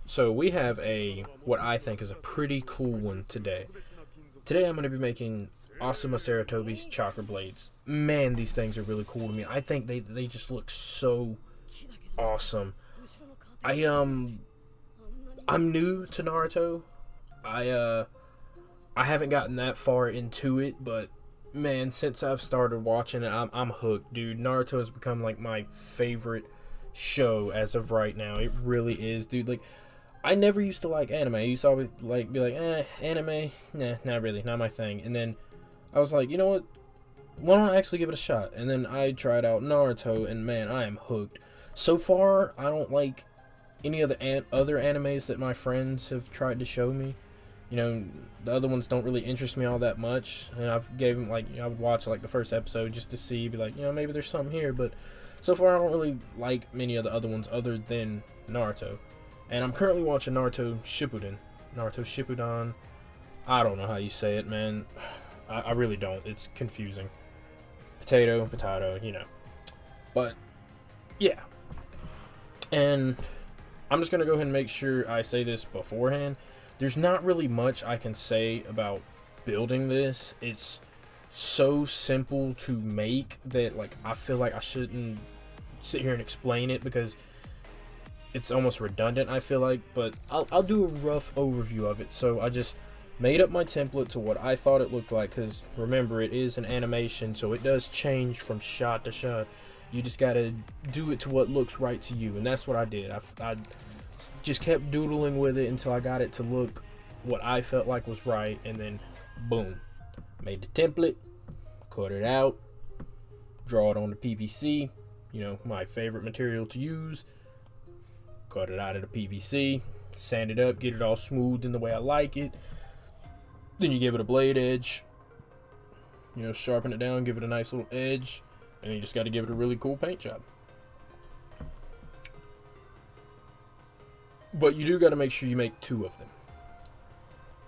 So we have what I think is a pretty cool one today. Today I'm going to be making Asuma Sarutobi's Chakra blades. Man, these things are really cool to me. I think they just look so awesome. I I'm new to Naruto. I haven't gotten that far into it, but man, since I've started watching it, I'm hooked, dude. Naruto has become like my favorite show as of right now. It really is, dude. Like, I never used to like anime. I used to always be like, anime, nah, not really, not my thing. And then I was like, you know what? Why don't I actually give it a shot? And then I tried out Naruto, and man, I am hooked. So far, I don't like any of the other animes that my friends have tried to show me. You know, the other ones don't really interest me all that much. And I've gave them, like, I would watch like the first episode just to see, be like, maybe there's something here. But so far, I don't really like many of the other ones other than Naruto. And I'm currently watching Naruto Shippuden. Naruto Shippuden. I don't know how you say it, man. I really don't. It's confusing. Potato, But, yeah. And I'm just going to go ahead and make sure I say this beforehand. There's not really much I can say about building this. It's so simple to make that, like, I feel like I shouldn't sit here and explain it because it's almost redundant, I feel like. But I'll do a rough overview of it. So I just made up my template to what I thought it looked like, because remember, it is an animation, so it does change from shot to shot. You just gotta do it to what looks right to you, and that's what I did. I just kept doodling with it until I got it to look what I felt like was right, and then boom, made the template, cut it out, draw it on the PVC, my favorite material to use. Cut it out of the PVC, sand it up, get it all smooth in the way I like it. Then you give it a blade edge, sharpen it down, give it a nice little edge, and you just got to give it a really cool paint job. But you do got to make sure you make two of them.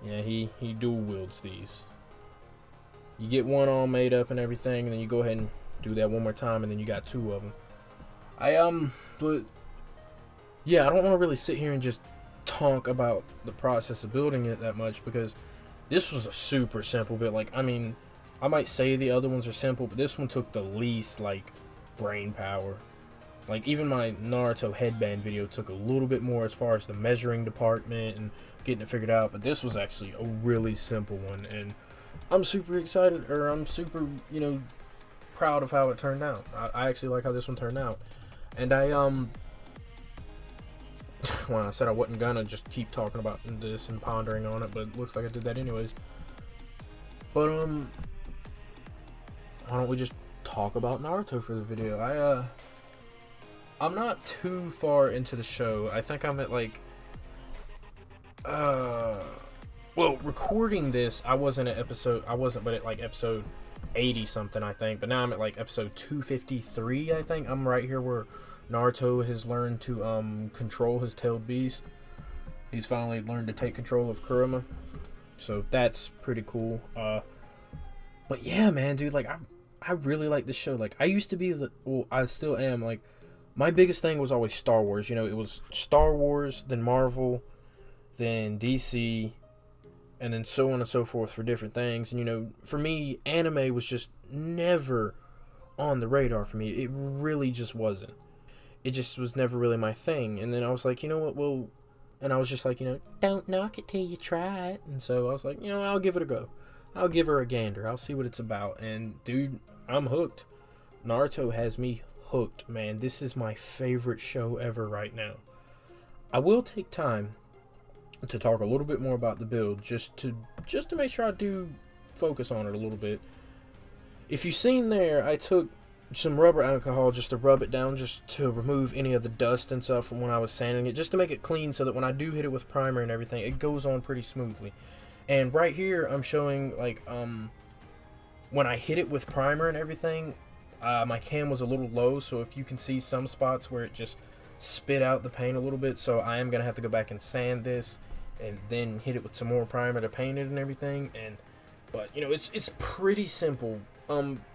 Yeah, he dual wields these. You get one all made up and everything, and then you go ahead and do that one more time, and then you got two of them. But yeah, I don't want to really sit here and just talk about the process of building it that much, because this was a super simple build. Like, I mean, I might say the other ones are simple, but this one took the least, like, brain power. Like, even my Naruto headband video took a little bit more as far as the measuring department and getting it figured out, but this was actually a really simple one, and I'm super excited, or I'm super, proud of how it turned out. I actually like how this one turned out. And when I said I wasn't gonna just keep talking about this and pondering on it, but it looks like I did that anyways. But why don't we just talk about Naruto for the video? I'm not too far into the show. I think I'm at like recording this, I wasn't but at like episode 80 something, I think. But now I'm at like episode 253, I think. I'm right here where Naruto has learned to control his tailed beast. He's finally learned to take control of Kurama, so that's pretty cool. But yeah, man, dude, like I really like this show. Like, I used to be I still am, like, my biggest thing was always Star Wars. It was Star Wars, then Marvel, then DC, and then so on and so forth for different things. And for me, anime was just never on the radar for me. It really just wasn't. It just was never really my thing. And then I was like, you know what, well, and I was just like, don't knock it till you try it. And so I was like, I'll give it a go. I'll give her a gander. I'll see what it's about. And dude, I'm hooked. Naruto has me hooked, man. This is my favorite show ever right now. I will take time to talk a little bit more about the build, just to make sure I do focus on it a little bit. If you've seen there, I took some rubber alcohol just to rub it down, just to remove any of the dust and stuff from when I was sanding it, just to make it clean, so that when I do hit it with primer and everything, it goes on pretty smoothly. And right here I'm showing, like, when I hit it with primer and everything, my cam was a little low, so if you can see some spots where it just spit out the paint a little bit, so I am gonna have to go back and sand this and then hit it with some more primer to paint it and everything. But it's pretty simple.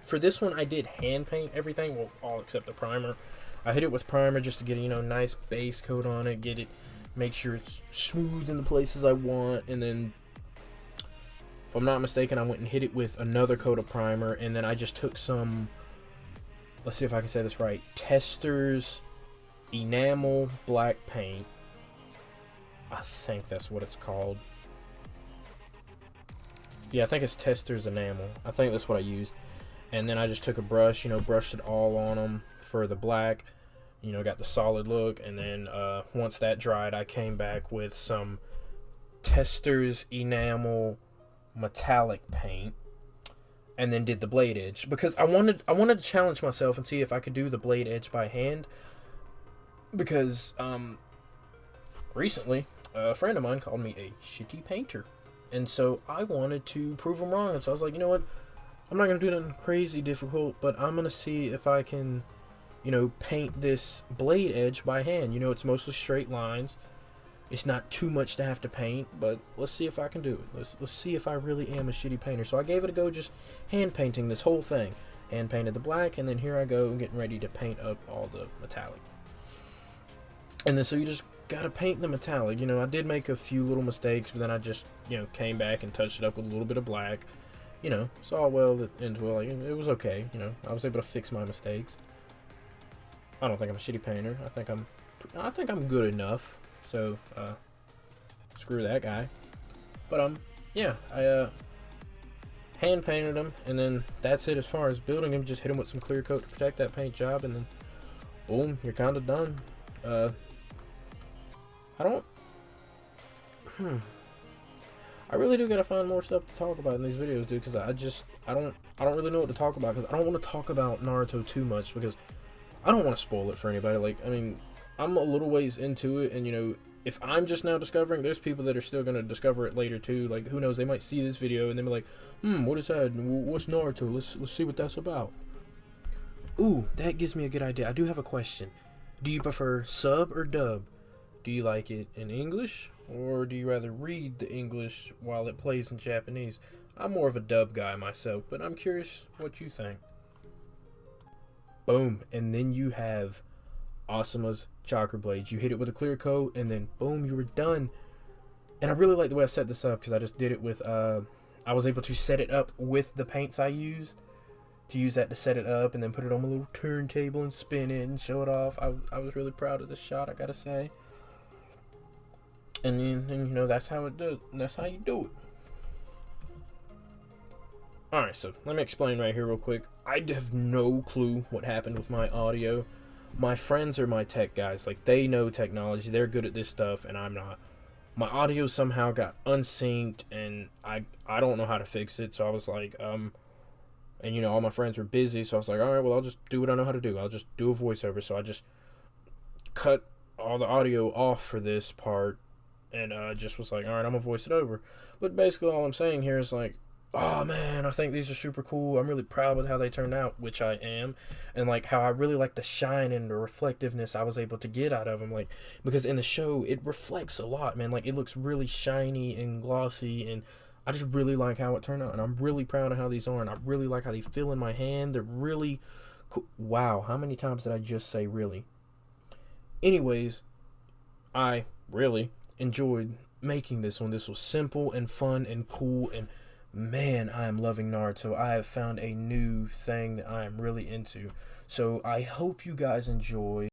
For this one, I did hand paint everything, well, all except the primer. I hit it with primer just to get a nice base coat on it, get it make sure it's smooth in the places I want, and then, if I'm not mistaken, I went and hit it with another coat of primer, and then I just took some, let's see if I can say this right, Tester's Enamel black paint. I think that's what it's called. Yeah, I think it's Tester's Enamel. I think that's what I used. And then I just took a brush, brushed it all on them for the black. Got the solid look. And then once that dried, I came back with some Tester's Enamel metallic paint. And then did the blade edge. Because I wanted to challenge myself and see if I could do the blade edge by hand. Because recently, a friend of mine called me a shitty painter. And so I wanted to prove him wrong. And so I was like, you know what? I'm not going to do nothing crazy difficult, but I'm going to see if I can, paint this blade edge by hand. It's mostly straight lines. It's not too much to have to paint, but let's see if I can do it. Let's see if I really am a shitty painter. So I gave it a go, just hand painting this whole thing. Hand painted the black, and then here I go getting ready to paint up all the metallic. And then so you just gotta paint the metallic. I did make a few little mistakes, but then I just, came back and touched it up with a little bit of black. Saw well into it. Like, it was okay. I was able to fix my mistakes. I don't think I'm a shitty painter. I think I'm good enough. So, screw that guy. But yeah, I hand painted them, and then that's it as far as building them. Just hit them with some clear coat to protect that paint job, and then boom, you're kind of done. I really do gotta find more stuff to talk about in these videos, dude, because I don't really know what to talk about, because I don't want to talk about Naruto too much, because I don't want to spoil it for anybody. Like, I mean, I'm a little ways into it, and if I'm just now discovering, there's people that are still gonna discover it later too. Like, who knows, they might see this video and then be like, what is that? What's Naruto? Let's see what that's about. Ooh, that gives me a good idea. I do have a question. Do you prefer sub or dub? Do you like it in English, or do you rather read the English while it plays in Japanese? I'm more of a dub guy myself, but I'm curious what you think. Boom, and then you have Asuma's Chakra blades. You hit it with a clear coat, and then boom, you were done. And I really like the way I set this up, because I just did it with, I was able to set it up with the paints I used, to use that to set it up, and then put it on my little turntable and spin it and show it off. I was really proud of this shot, I gotta say. And that's how it does. That's how you do it. Alright, so let me explain right here real quick. I have no clue what happened with my audio. My friends are my tech guys. Like, they know technology. They're good at this stuff, and I'm not. My audio somehow got unsynced, and I don't know how to fix it. So I was like, and all my friends were busy, so I was like, alright, well, I'll just do what I know how to do. I'll just do a voiceover. So I just cut all the audio off for this part, and just was like, alright, I'm gonna voice it over. But basically all I'm saying here is like, oh man, I think these are super cool. I'm really proud with how they turned out, which I am. And like how I really like the shine and the reflectiveness I was able to get out of them. Like, because in the show, it reflects a lot, man. Like, it looks really shiny and glossy, and I just really like how it turned out. And I'm really proud of how these are, and I really like how they feel in my hand. They're really cool. Wow, how many times did I just say really? Anyways, I really enjoyed making this one. This was simple and fun and cool, and man, I am loving Naruto. I have found a new thing that I am really into. So I hope you guys enjoy.